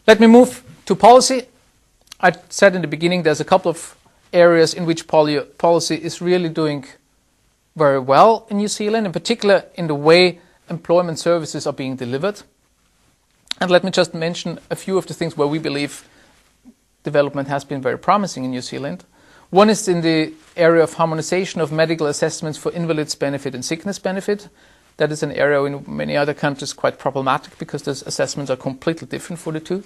Let me move to policy. I said in the beginning there's a couple of areas in which policy is really doing very well in New Zealand, in particular in the way employment services are being delivered. And let me just mention a few of the things where we believe development has been very promising in New Zealand. One is in the area of harmonization of medical assessments for invalids benefit and sickness benefit. That is an area in many other countries quite problematic because those assessments are completely different for the two.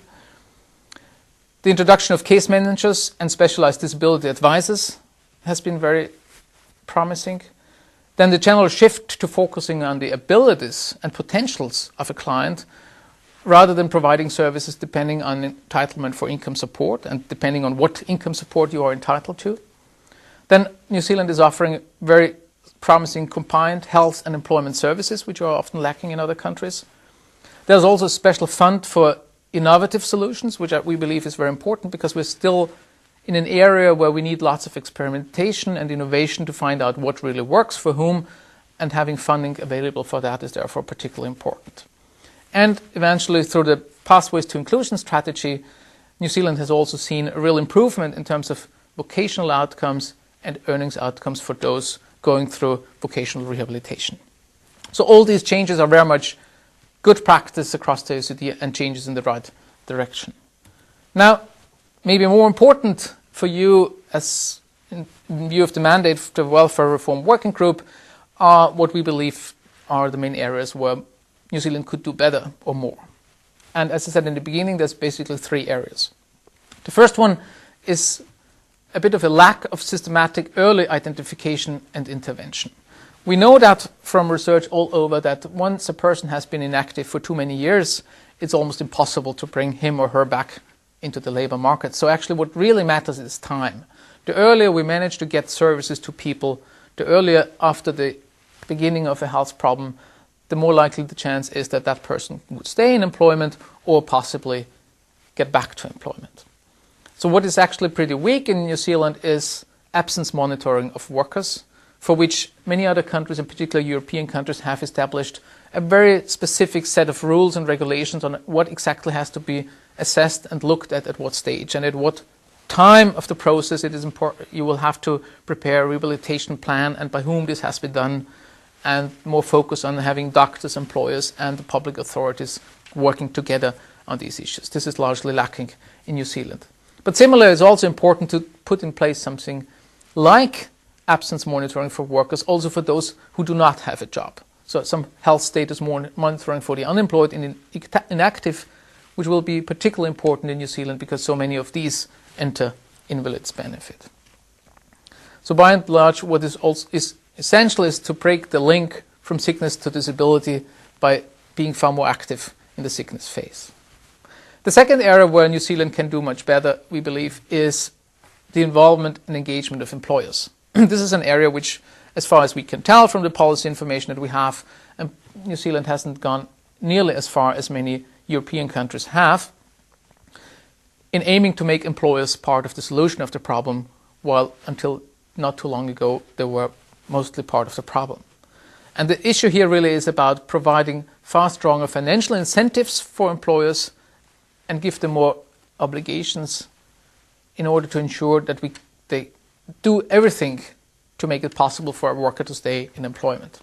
The introduction of case managers and specialized disability advisors has been very promising. Then the general shift to focusing on the abilities and potentials of a client rather than providing services depending on entitlement for income support and depending on what income support you are entitled to. Then New Zealand is offering very promising combined health and employment services, which are often lacking in other countries. There's also a special fund for innovative solutions, which we believe is very important because we're still in an area where we need lots of experimentation and innovation to find out what really works for whom, and having funding available for that is therefore particularly important. And eventually, through the Pathways to Inclusion strategy, New Zealand has also seen a real improvement in terms of vocational outcomes and earnings outcomes for those going through vocational rehabilitation. So all these changes are very much good practice across the OECD and changes in the right direction. Now, maybe more important for you as in view of the mandate of the Welfare Reform Working Group are what we believe are the main areas where New Zealand could do better or more. And as I said in the beginning, there's basically three areas. The first one is a bit of a lack of systematic early identification and intervention. We know that from research all over that once a person has been inactive for too many years, it's almost impossible to bring him or her back into the labor market. So actually what really matters is time. The earlier we manage to get services to people, the earlier after the beginning of a health problem, the more likely the chance is that that person would stay in employment or possibly get back to employment. So what is actually pretty weak in New Zealand is absence monitoring of workers, for which many other countries, in particular European countries, have established a very specific set of rules and regulations on what exactly has to be assessed and looked at what stage, and at what time of the process it is important. You will have to prepare a rehabilitation plan and by whom this has been done, and more focus on having doctors, employers and the public authorities working together on these issues. This is largely lacking in New Zealand. But similarly, it's also important to put in place something like absence monitoring for workers, also for those who do not have a job. So some health status monitoring for the unemployed and inactive, which will be particularly important in New Zealand because so many of these enter invalids benefit. So by and large, what is essential is to break the link from sickness to disability by being far more active in the sickness phase. The second area where New Zealand can do much better, we believe, is the involvement and engagement of employers. This is an area which, as far as we can tell from the policy information that we have, New Zealand hasn't gone nearly as far as many European countries have in aiming to make employers part of the solution of the problem, while until not too long ago they were mostly part of the problem. And the issue here really is about providing far stronger financial incentives for employers and give them more obligations in order to ensure that they do everything to make it possible for a worker to stay in employment.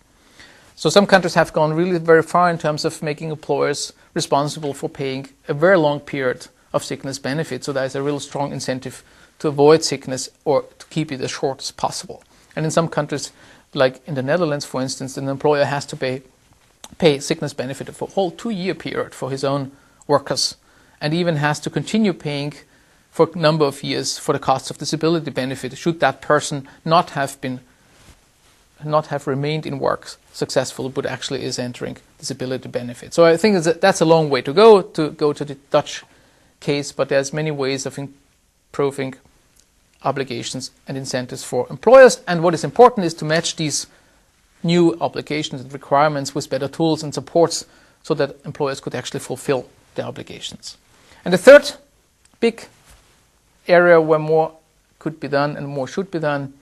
So some countries have gone really very far in terms of making employers responsible for paying a very long period of sickness benefit. So there is a real strong incentive to avoid sickness or to keep it as short as possible. And in some countries, like in the Netherlands, for instance, an employer has to pay sickness benefit for a whole 2-year period for his own workers, and even has to continue paying for a number of years for the cost of disability benefit should that person not have remained in work successfully, but actually is entering disability benefit. So I think that's a long way to go to the Dutch case, but there's many ways of improving obligations and incentives for employers. And what is important is to match these new obligations and requirements with better tools and supports so that employers could actually fulfill their obligations. And the third big area where more could be done and more should be done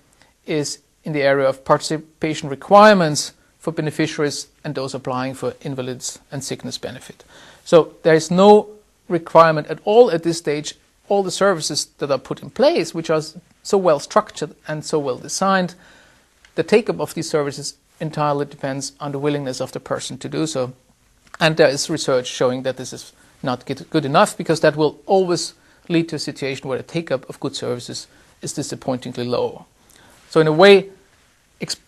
is in the area of participation requirements for beneficiaries and those applying for invalids and sickness benefit. So there is no requirement at all at this stage. All the services that are put in place, which are so well structured and so well designed, the take-up of these services entirely depends on the willingness of the person to do so. And there is research showing that this is not good enough, because that will always lead to a situation where the take-up of good services is disappointingly low. So in a way,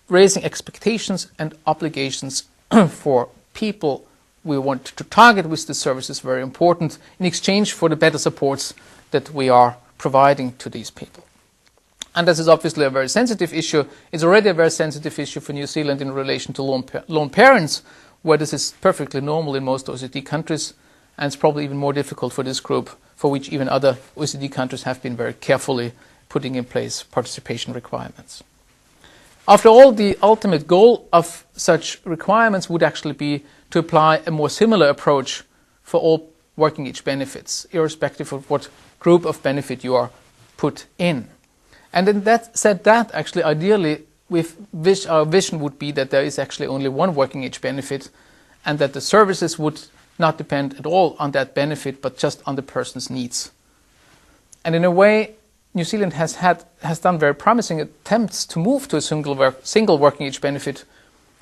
raising expectations and obligations for people we want to target with the service is very important in exchange for the better supports that we are providing to these people. And this is obviously a very sensitive issue. It's already a very sensitive issue for New Zealand in relation to lone parents, where this is perfectly normal in most OECD countries, and it's probably even more difficult for this group, for which even other OECD countries have been very carefully putting in place participation requirements. After all, the ultimate goal of such requirements would actually be to apply a more similar approach for all working age benefits, irrespective of what group of benefit you are put in. And in that said, that actually ideally our vision would be that there is actually only one working age benefit, and that the services would not depend at all on that benefit, but just on the person's needs. And in a way, New Zealand has done very promising attempts to move to a single working age benefit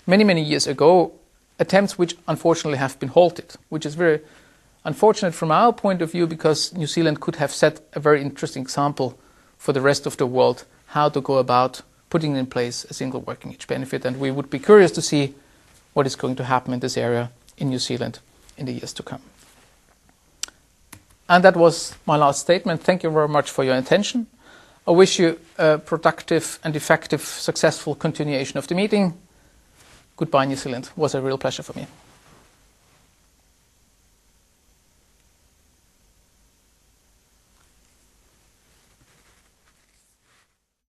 many years ago, attempts which unfortunately have been halted, which is very unfortunate from our point of view, because New Zealand could have set a very interesting example for the rest of the world how to go about putting in place a single working age benefit. And we would be curious to see what is going to happen in this area in New Zealand in the years to come. And that was my last statement. Thank you very much for your attention. I wish you a productive and effective, successful continuation of the meeting. Goodbye, New Zealand. It was a real pleasure for me.